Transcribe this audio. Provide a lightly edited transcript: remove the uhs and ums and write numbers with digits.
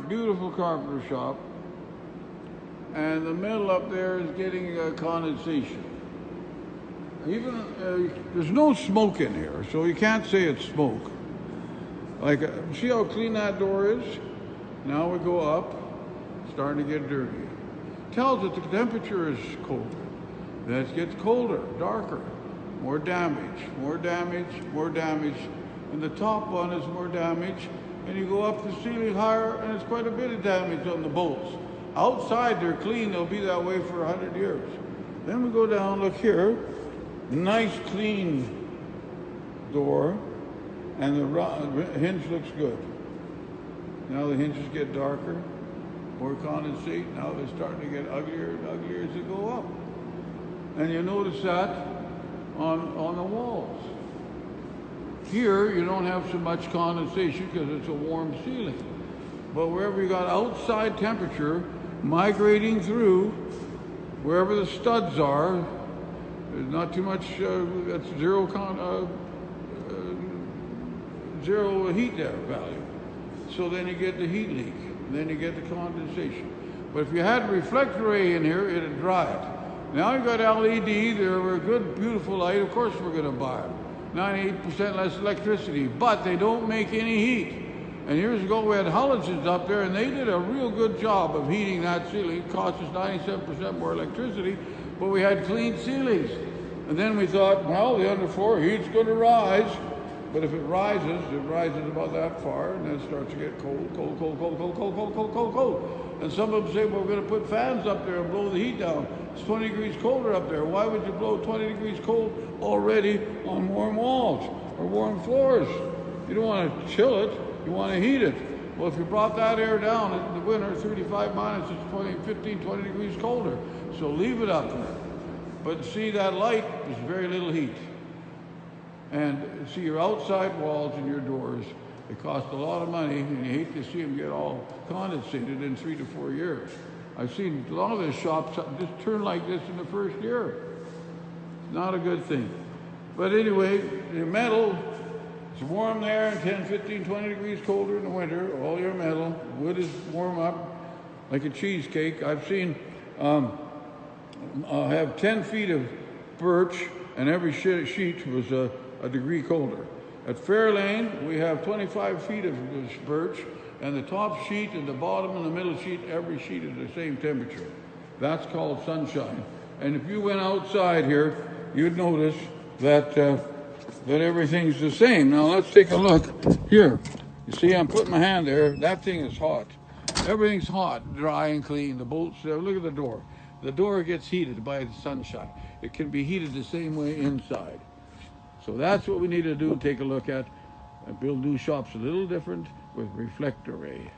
beautiful carpenter shop, and the metal up there is getting condensation. Even there's no smoke in here, so you can't say it's smoke. Like, see how clean that door is? Now we go up, starting to get dirty. Tells that the temperature is colder. Then it gets colder, darker, more damage, more damage, more damage. And the top one is more damage. And you go up the ceiling higher, and it's quite a bit of damage on the bolts. Outside they're clean, they'll be that way for 100 years. Then we go down, look here, nice clean door, and the hinge looks good. Now the hinges get darker, more condensate. Now they're starting to get uglier and uglier as they go up. And you notice that on the walls. Here you don't have so much condensation because it's a warm ceiling. But wherever you got outside temperature migrating through, wherever the studs are, there's not too much, that's zero heat there value. So then you get the heat leak, then you get the condensation. But if you had reflector array in here, it'd dry it. Now you've got LED, they're a good, beautiful light, of course we're gonna buy them. 98% less electricity, but they don't make any heat. And years ago we had halogens up there, and they did a real good job of heating that ceiling. It cost us 97% more electricity, but we had clean ceilings. And then we thought, well, the underfloor heat's gonna rise. But if it rises about that far, and then it starts to get cold, cold, cold, cold, cold, cold, cold, cold, cold, cold. And some of them say, well, we're going to put fans up there and blow the heat down. It's 20 degrees colder up there. Why would you blow 20 degrees cold already on warm walls or warm floors? You don't want to chill it, you want to heat it. Well, if you brought that air down in the winter, 35 minus, it's 15, 20 degrees colder. So leave it up there. But see, that light is very little heat. And see, your outside walls and your doors, they cost a lot of money, and you hate to see them get all condensated in 3 to 4 years. I've seen a lot of the shops just turn like this in the first year. It's not a good thing. But anyway, the metal, it's warm there, 10, 15, 20 degrees colder in the winter. All your metal, wood is warm up like a cheesecake. I've seen, have 10 feet of birch, and every sheet was a degree colder. At Fairlane, we have 25 feet of this birch, and the top sheet and the bottom and the middle sheet, every sheet is the same temperature. That's called sunshine. And if you went outside here, you'd notice that that everything's the same. Now let's take a look here. You see, I'm putting my hand there. That thing is hot. Everything's hot, dry and clean. The bolts, look at the door. The door gets heated by the sunshine. It can be heated the same way inside. So that's what we need to do, take a look at, and build new shops a little different with reflector array.